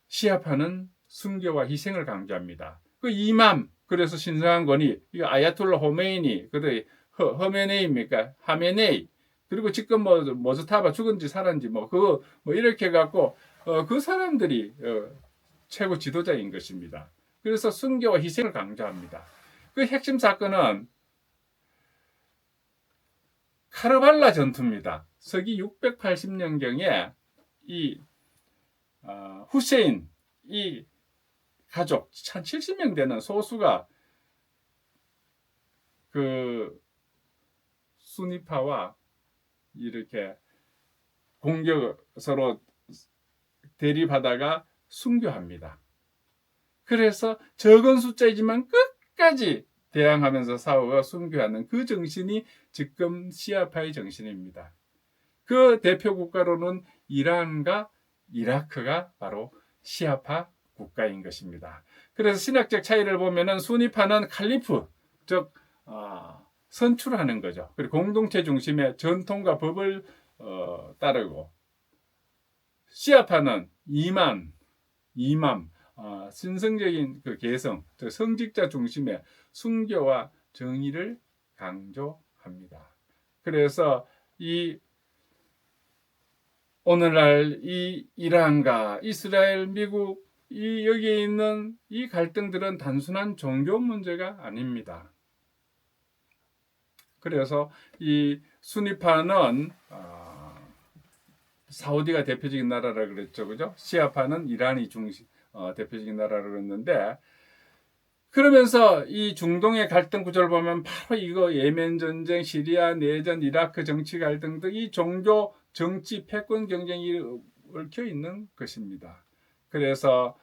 시아파는 순교와 희생을 강조합니다. 그 이맘, 그래서 신성한권이 이거 아야톨라 호메이니, 그래 허메네이입니까? 하메네이. 그리고 지금 뭐 모즈타바 죽은지 살았는지 뭐 그거 뭐 이렇게 갖고 그 사람들이 최고 지도자인 것입니다. 그래서 순교와 희생을 강조합니다. 그 핵심 사건은 카르발라 전투입니다. 서기 680년경에 이 후세인 이 가족 1070명 되는 소수가 그 수니파와 이렇게 서로 대립하다가 순교합니다. 그래서 적은 숫자이지만 끝까지 대항하면서 싸우고 순교하는 그 정신이 지금 시아파의 정신입니다. 그 대표 국가로는 이란과 이라크가 바로 시아파 국가인 것입니다. 그래서 신학적 차이를 보면은 수니파는 칼리프, 즉 선출하는 거죠. 그리고 공동체 중심의 전통과 법을 따르고, 시아파는 이맘, 신성적인 그 개성, 즉 성직자 중심의 순교와 정의를 강조합니다. 그래서 이 오늘날 이 이란과 이스라엘, 미국 이 여기에 있는 이 갈등들은 단순한 종교 문제가 아닙니다. 그래서 이 수니파는 사우디가 대표적인 나라라 그랬죠, 그죠? 시아파는 이란이 대표적인 나라라 그랬는데, 그러면서 이 중동의 갈등 구조를 보면 바로 이거 예멘 전쟁, 시리아 내전, 이라크 정치 갈등 등 이 종교, 정치, 패권 경쟁이 얽혀 있는 것입니다. 그래서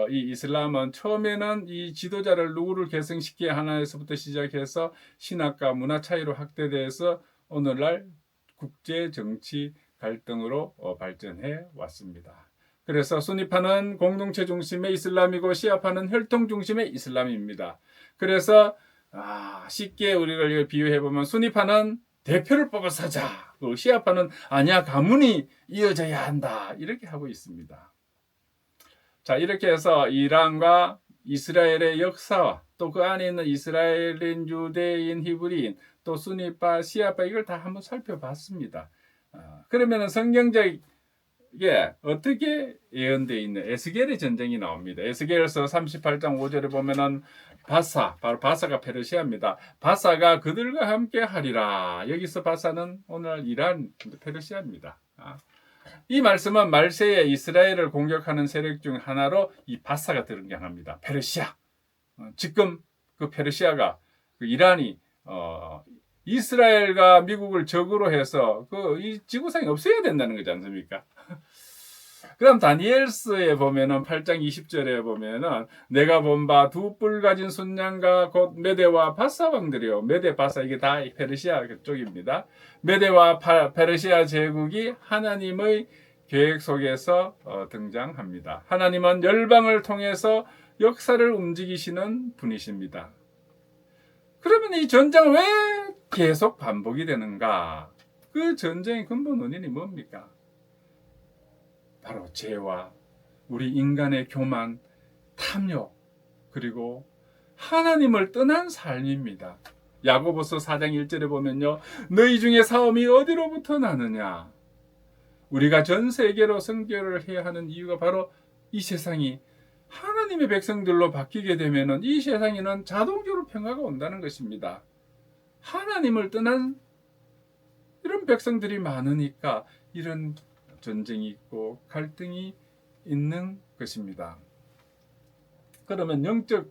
이 이슬람은 처음에는 이 지도자를 누구를 계승시켜야 하나에서부터 시작해서 신학과 문화 차이로 확대돼서 오늘날 국제 정치 갈등으로 발전해 왔습니다. 그래서 수니파는 공동체 중심의 이슬람이고 시아파는 혈통 중심의 이슬람입니다. 그래서 쉽게 우리가 비유해 보면 수니파는 대표를 뽑아서 하자. 시아파는 아니야, 가문이 이어져야 한다. 이렇게 하고 있습니다. 자, 이렇게 해서 이란과 이스라엘의 역사와 또 그 안에 있는 이스라엘인, 유대인, 히브리인, 또 수니파, 시아파 이걸 다 한번 살펴봤습니다. 그러면은 성경적에 어떻게 예언되어 있는 에스겔의 전쟁이 나옵니다. 에스겔서 38장 5절에 보면은 바로 바사가 페르시아입니다. 바사가 그들과 함께 하리라. 여기서 바사는 오늘 이란, 페르시아입니다. 이 말씀은 말세에 이스라엘을 공격하는 세력 중 하나로 이 바사가 등장합니다. 페르시아. 지금 그 페르시아가 그 이란이 이스라엘과 미국을 적으로 해서 이 지구상이 없어야 된다는 거지 않습니까? 그다음 다니엘서에 보면은 8장 20절에 보면은 내가 본 바 두 뿔 가진 순양과 곧 메대와 바사 왕들이요. 메대 바사 이게 다 페르시아 쪽입니다. 메대와 페르시아 제국이 하나님의 계획 속에서 등장합니다. 하나님은 열방을 통해서 역사를 움직이시는 분이십니다. 그러면 이 전쟁은 왜 계속 반복이 되는가? 그 전쟁의 근본 원인이 뭡니까? 바로 죄와 우리 인간의 교만, 탐욕, 그리고 하나님을 떠난 삶입니다. 야고보서 4장 1절에 보면요. 너희 중에 사움이 어디로부터 나느냐? 우리가 전 세계로 선교를 해야 하는 이유가 바로 이 세상이 하나님의 백성들로 바뀌게 되면 이 세상에는 자동적으로 평화가 온다는 것입니다. 하나님을 떠난 이런 백성들이 많으니까 이런 전쟁이 있고 갈등이 있는 것입니다. 그러면 영적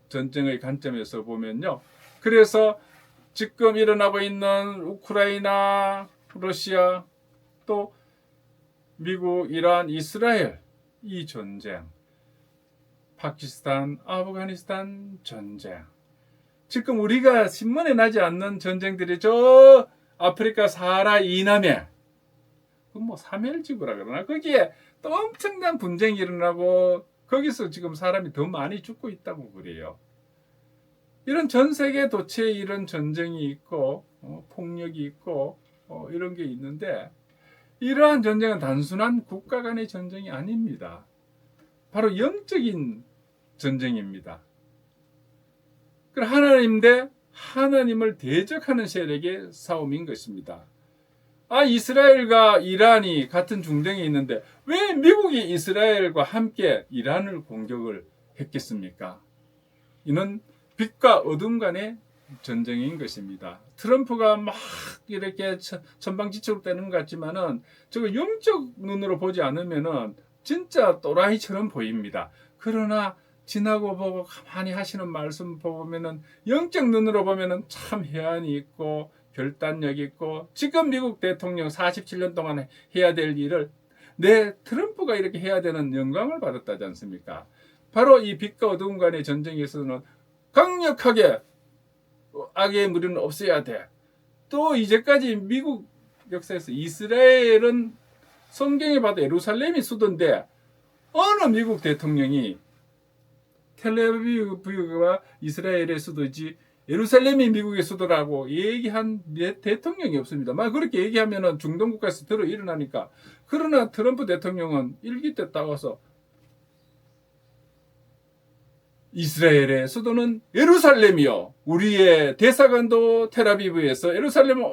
전쟁의 관점에서 보면요. 그래서 지금 일어나고 있는 우크라이나, 러시아, 또 미국, 이란, 이스라엘 이 전쟁, 파키스탄, 아프가니스탄 전쟁, 지금 우리가 신문에 나지 않는 전쟁들이 저 아프리카 사하라 이남에 뭐 사멸지구라 그러나 거기에 또 엄청난 분쟁이 일어나고 거기서 지금 사람이 더 많이 죽고 있다고 그래요. 이런 전 세계 도처에 이런 전쟁이 있고 폭력이 있고 이런 게 있는데 이러한 전쟁은 단순한 국가 간의 전쟁이 아닙니다. 바로 영적인 전쟁입니다. 그럼 하나님 대 하나님을 대적하는 세력의 싸움인 것입니다. 이스라엘과 이란이 같은 중동에 있는데 왜 미국이 이스라엘과 함께 이란을 공격을 했겠습니까? 이는 빛과 어둠 간의 전쟁인 것입니다. 트럼프가 막 이렇게 천방지축으로 되는 것 같지만은 저거 영적 눈으로 보지 않으면은 진짜 또라이처럼 보입니다. 그러나 지나고 보고 가만히 하시는 말씀 보면은 영적 눈으로 보면은 참 해안이 있고 결단력 있고 지금 미국 대통령 47년 동안 해야 될 일을 트럼프가 이렇게 해야 되는 영광을 받았다지 않습니까? 바로 이 빛과 어두움 간의 전쟁에서는 강력하게 악의 무리는 없애야 돼. 또 이제까지 미국 역사에서 이스라엘은 성경에 봐도 예루살렘이 수도인데 어느 미국 대통령이 텔레비브가 이스라엘의 수도지 예루살렘이 미국의 수도라고 얘기한 대통령이 없습니다. 막 그렇게 얘기하면은 중동 국가에서 들어 일어나니까. 그러나 트럼프 대통령은 일기 때 따와서 이스라엘의 수도는 예루살렘이요. 우리의 대사관도 텔아비브에서 예루살렘을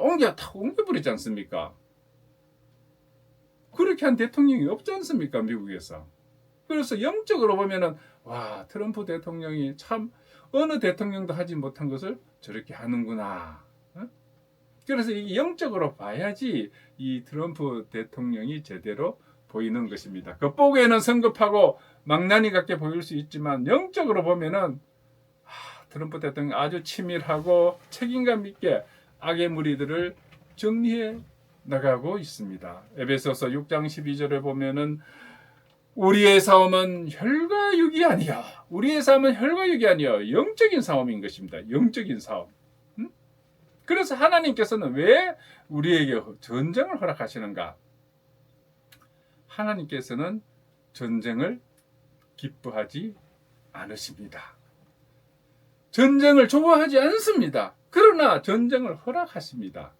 옮겨버리지 않습니까? 그렇게 한 대통령이 없지 않습니까? 미국에서. 그래서 영적으로 보면은 트럼프 대통령이 참 어느 대통령도 하지 못한 것을 저렇게 하는구나. 그래서 이게 영적으로 봐야지 이 트럼프 대통령이 제대로 보이는 것입니다. 겉보기에는 성급하고 망나니 같게 보일 수 있지만 영적으로 보면은 트럼프 대통령이 아주 치밀하고 책임감 있게 악의 무리들을 정리해 나가고 있습니다. 에베소서 6장 12절에 보면은 우리의 싸움은 혈과 육이 아니야. 우리의 싸움은 혈과 육이 아니야. 영적인 싸움인 것입니다. 영적인 싸움. 그래서 하나님께서는 왜 우리에게 전쟁을 허락하시는가? 하나님께서는 전쟁을 기뻐하지 않으십니다. 전쟁을 좋아하지 않습니다. 그러나 전쟁을 허락하십니다.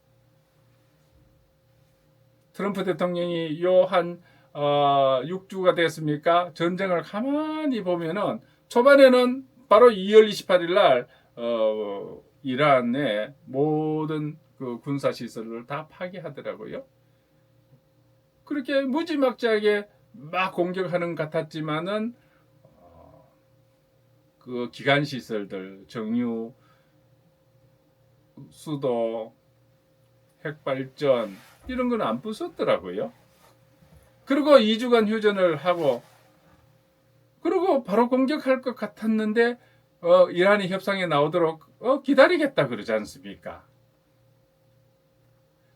트럼프 대통령이 요한 6주가 됐습니까? 전쟁을 가만히 보면은 초반에는 바로 2월 28일 날 이란의 모든 그 군사 시설을 다 파괴하더라고요. 그렇게 무지막지하게 막 공격하는 것 같았지만은 그 기관 시설들, 정유, 수도, 핵발전 이런 건 안 부쉈더라고요. 그리고 2주간 휴전을 하고 그리고 바로 공격할 것 같았는데 이란이 협상에 나오도록 기다리겠다 그러지 않습니까?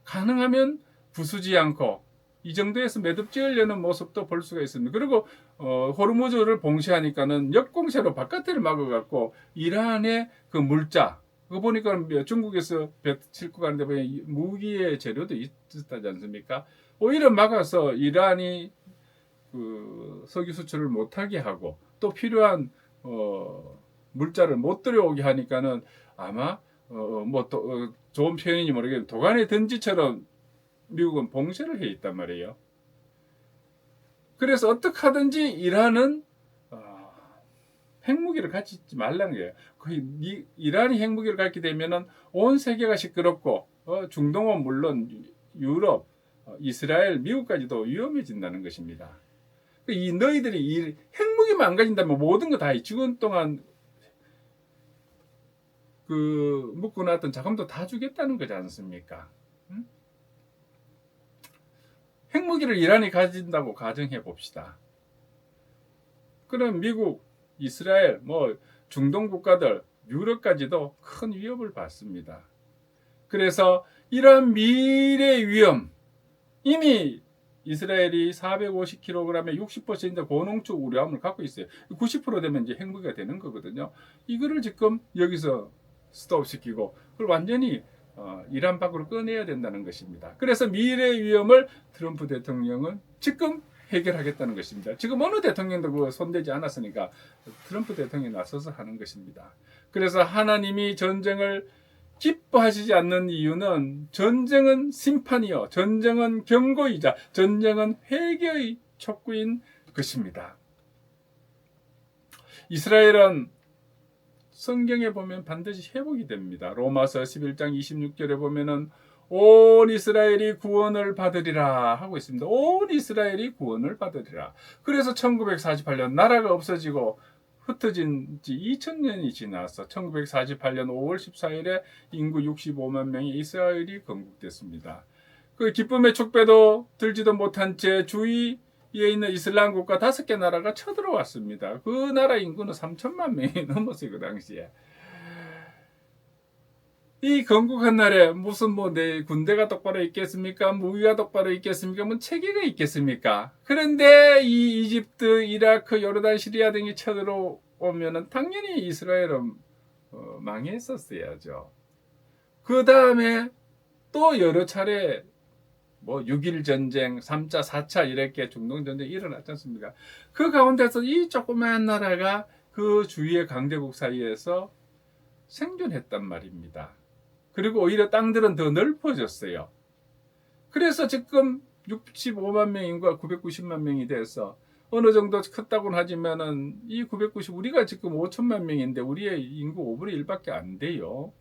가능하면 부수지 않고 이 정도에서 매듭지으려는 모습도 볼 수가 있습니다. 그리고 호르무즈를 봉쇄하니까는 역공세로 바깥을 막아갖고 이란의 그 물자 그거 보니까 중국에서 배 싣고 가는데 보니 무기의 재료도 있었다지 않습니까? 오히려 막아서 이란이 그 석유 수출을 못하게 하고 또 필요한 물자를 못 들여오게 하니까는 아마 좋은 표현인지 모르겠는데 도간의 던지처럼 미국은 봉쇄를 해 있단 말이에요. 그래서 어떻게 하든지 이란은 핵무기를 갖지 말라는 거예요. 이란이 핵무기를 갖게 되면은 온 세계가 시끄럽고 중동은 물론 유럽, 이스라엘, 미국까지도 위험해진다는 것입니다. 이 너희들이 이 핵무기만 안 가진다면 모든 거 다 지금 동안 그 묶어놨던 자금도 다 주겠다는 거지 않습니까? 핵무기를 이란이 가진다고 가정해 봅시다. 그럼 미국, 이스라엘, 중동 국가들, 유럽까지도 큰 위협을 받습니다. 그래서 이런 미래 위험, 이미 이스라엘이 450kg에 60% 고농축 우려함을 갖고 있어요. 90% 되면 이제 핵무기가 되는 거거든요. 이거를 지금 여기서 스톱시키고 그걸 완전히 이란 밖으로 꺼내야 된다는 것입니다. 그래서 미래 위험을 트럼프 대통령은 지금 해결하겠다는 것입니다. 지금 어느 대통령도 그거 손대지 않았으니까 트럼프 대통령이 나서서 하는 것입니다. 그래서 하나님이 전쟁을 기뻐하시지 않는 이유는 전쟁은 심판이요, 전쟁은 경고이자 전쟁은 회개의 촉구인 것입니다. 이스라엘은 성경에 보면 반드시 회복이 됩니다. 로마서 11장 26절에 보면은 온 이스라엘이 구원을 받으리라 하고 있습니다. 온 이스라엘이 구원을 받으리라. 그래서 1948년 나라가 없어지고 흩어진 지 2000년이 지나서 1948년 5월 14일에 인구 65만 명의 이스라엘이 건국됐습니다. 그 기쁨의 촉배도 들지도 못한 채 주위에 있는 이슬람 국가 5개 나라가 쳐들어왔습니다. 그 나라 인구는 3천만 명이 넘었어요, 그 당시에. 이 건국한 날에 무슨 내 군대가 똑바로 있겠습니까? 무기가 똑바로 있겠습니까? 체계가 있겠습니까? 그런데 이 이집트, 이라크, 요르단, 시리아 등이 쳐들어오면은 당연히 이스라엘은 망했었어야죠. 그 다음에 또 여러 차례 6.1 전쟁, 3차, 4차 이렇게 중동 전쟁이 일어났지 않습니까? 그 가운데서 이 조그마한 나라가 그 주위의 강대국 사이에서 생존했단 말입니다. 그리고 오히려 땅들은 더 넓어졌어요. 그래서 지금 65만 명 인구가 990만 명이 돼서 어느 정도 컸다고는 하지만은 이 990, 우리가 지금 5천만 명인데 우리의 인구 5분의 1밖에 안 돼요.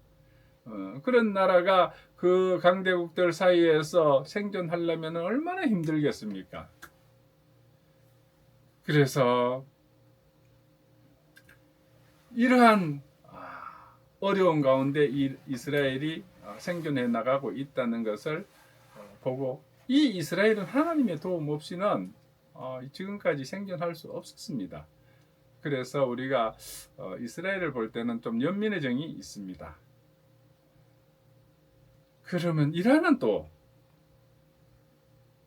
그런 나라가 그 강대국들 사이에서 생존하려면 얼마나 힘들겠습니까? 그래서 이러한 어려운 가운데 이스라엘이 생존해 나가고 있다는 것을 보고, 이 이스라엘은 하나님의 도움 없이는 지금까지 생존할 수 없었습니다. 그래서 우리가 이스라엘을 볼 때는 좀 연민의 정이 있습니다. 그러면 이란은 또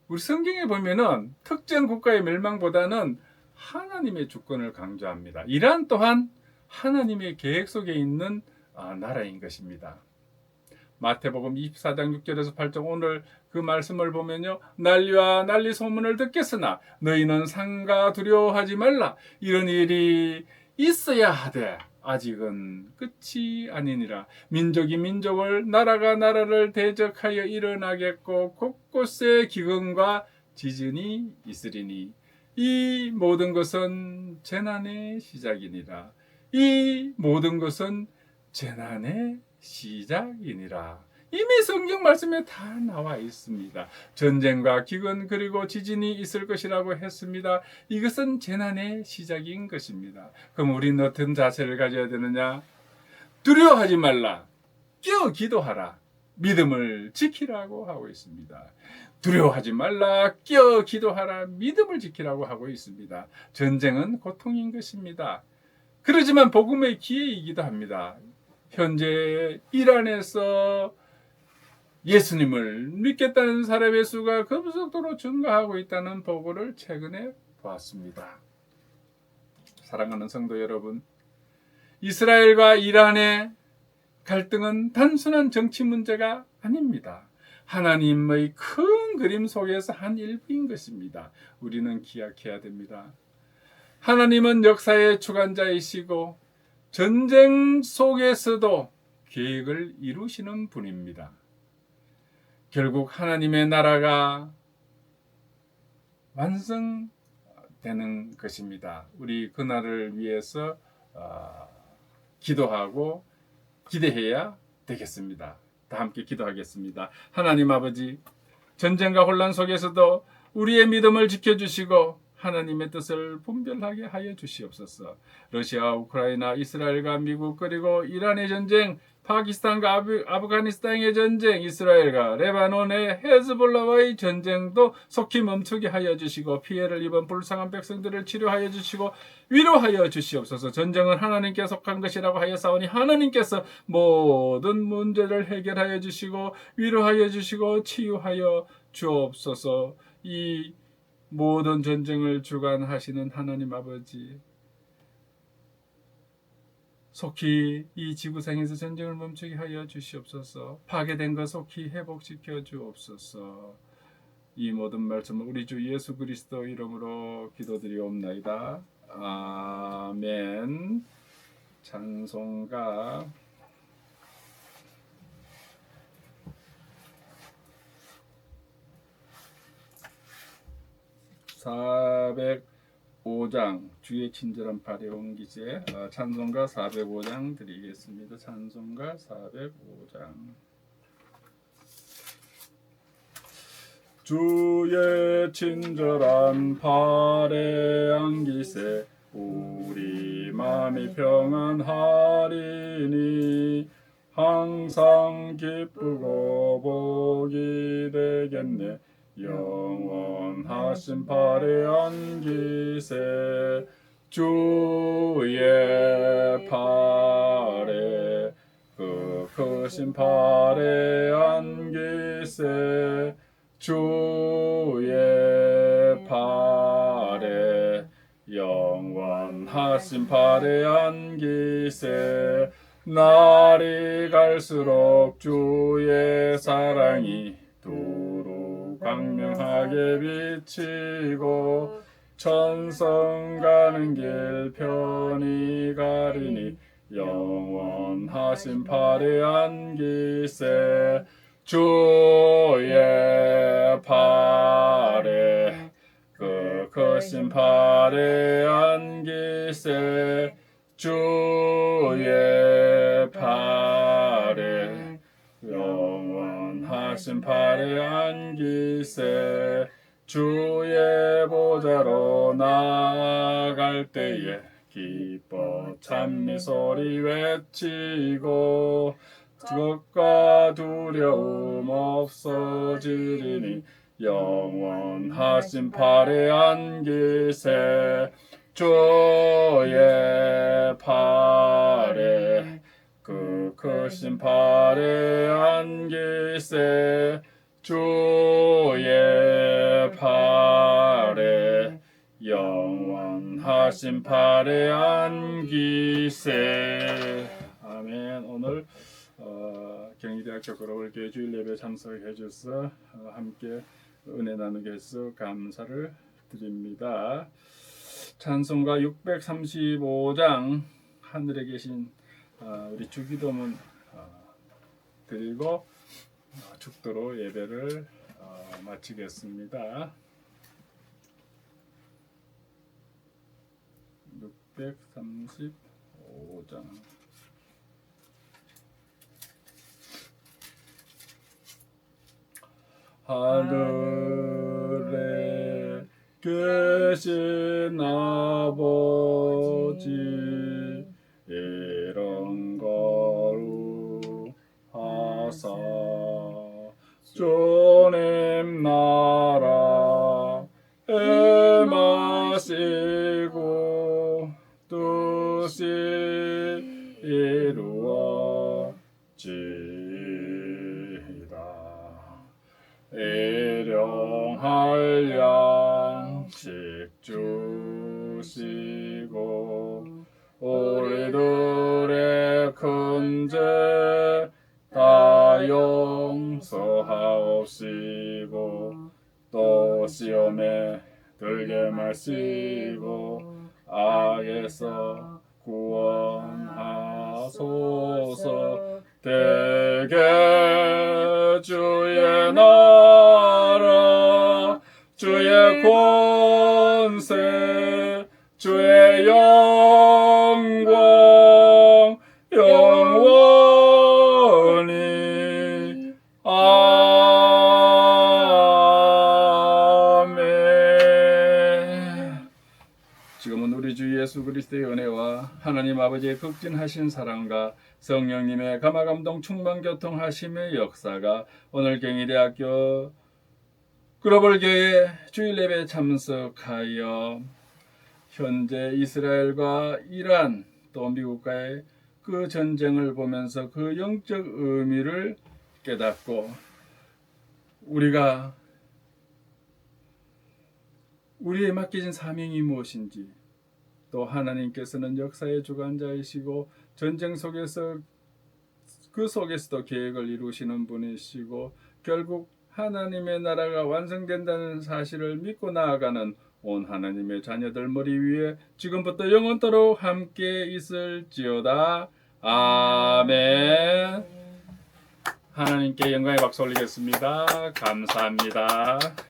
우리 성경에 보면은 특정 국가의 멸망보다는 하나님의 주권을 강조합니다. 이란 또한 하나님의 계획 속에 있는 나라인 것입니다. 마태복음 24장 6절에서 8절 오늘 그 말씀을 보면요, 난리와 난리 소문을 듣겠으나 너희는 상가 두려워하지 말라. 이런 일이 있어야 하되 아직은 끝이 아니니라. 민족이 민족을, 나라가 나라를 대적하여 일어나겠고 곳곳에 기근과 지진이 있으리니 이 모든 것은 재난의 시작이니라. 이 모든 것은 재난의 시작이니라. 이미 성경 말씀에 다 나와 있습니다. 전쟁과 기근 그리고 지진이 있을 것이라고 했습니다. 이것은 재난의 시작인 것입니다. 그럼 우리는 어떤 자세를 가져야 되느냐? 두려워하지 말라. 끼어 기도하라. 믿음을 지키라고 하고 있습니다. 두려워하지 말라. 끼어 기도하라. 믿음을 지키라고 하고 있습니다. 전쟁은 고통인 것입니다. 그러지만 복음의 기회이기도 합니다. 현재 이란에서 예수님을 믿겠다는 사람의 수가 급속도로 증가하고 있다는 보고를 최근에 보았습니다. 사랑하는 성도 여러분, 이스라엘과 이란의 갈등은 단순한 정치 문제가 아닙니다. 하나님의 큰 그림 속에서 한 일부인 것입니다. 우리는 기억해야 됩니다. 하나님은 역사의 주관자이시고 전쟁 속에서도 계획을 이루시는 분입니다. 결국 하나님의 나라가 완성되는 것입니다. 우리 그날을 위해서 기도하고 기대해야 되겠습니다. 다 함께 기도하겠습니다. 하나님 아버지, 전쟁과 혼란 속에서도 우리의 믿음을 지켜주시고 하나님의 뜻을 분별하게 하여 주시옵소서. 러시아, 우크라이나, 이스라엘과 미국, 그리고 이란의 전쟁, 파키스탄과 아프가니스탄의 전쟁, 이스라엘과 레바논의 헤즈볼라와의 전쟁도 속히 멈추게 하여 주시고 피해를 입은 불쌍한 백성들을 치료하여 주시고 위로하여 주시옵소서. 전쟁은 하나님께 속한 것이라고 하였사오니 하나님께서 모든 문제를 해결하여 주시고 위로하여 주시고 치유하여 주옵소서. 이 모든 전쟁을 주관하시는 하나님 아버지, 속히 이 지구상에서 전쟁을 멈추게 하여 주시옵소서. 파괴된 것 속히 회복시켜 주옵소서. 이 모든 말씀을 우리 주 예수 그리스도 이름으로 기도드리옵나이다. 아멘. 찬송가 405장 주의 친절한 발에 옮기세. 찬송가 405장 드리겠습니다. 찬송가 405장. 주의 친절한 발에 안기세. 우리 마음이 평안하리니 항상 기쁘고 복이 되겠네. 영원하신 발에 안기세. 주의 발에 그 크신 발에 안기세. 주의 발에 영원하신 발에 안기세. 날이 갈수록 주의 사랑이 두루 광명하게 비치고 천성 가는 길 편히 가리니 영원하신 발에 안기세. 주의 발에 그 크신 발에 안기세. 주의 발에 영원하신 발에 안기세. 주의 보좌로 나아갈 때에 기뻐 찬미 소리 외치고 걱과 두려움 없어지리니 영원하신 발에 안기세. 주의 발에 그 크신 발에 안기세. 주의 발에 영원하신 발에 안기세. 아멘. 오늘 경희대학교 글로벌교회 주일 예배 참석해 주셔서 함께 은혜 나누게 해서 감사를 드립니다. 찬송가 635장 하늘에 계신 우리 주기도문 드리고 축도로 예배를 마치겠습니다. 635장 하늘에 계신 아버지 이런 거룩하사 주님 나라에 마시고 뜻이 이루어지리라. 일용할 양식 주시고 우리들의 큰 죄 다 용서하옵시고 또 시험에 들게 마시고 악에서 구원하소서. 대개 주의 나라 주의 권세 주의 영광 영원히 아멘. 지금은 우리 주 예수 그리스도의 은혜와 하나님 아버지의 극진하신 사랑과 성령님의 감화감동 충만 교통하심의 역사가 오늘 경희대학교 글로벌교회 주일 예배에 참석하여 현재 이스라엘과 이란 또 미국과의 그 전쟁을 보면서 그 영적 의미를 깨닫고 우리가 우리에 맡겨진 사명이 무엇인지 또 하나님께서는 역사의 주관자이시고 전쟁 속에서 그 속에서도 계획을 이루시는 분이시고 결국 하나님의 나라가 완성된다는 사실을 믿고 나아가는 온 하나님의 자녀들 머리 위에 지금부터 영원토록 함께 있을지어다. 아멘. 하나님께 영광의 박수 올리겠습니다. 감사합니다.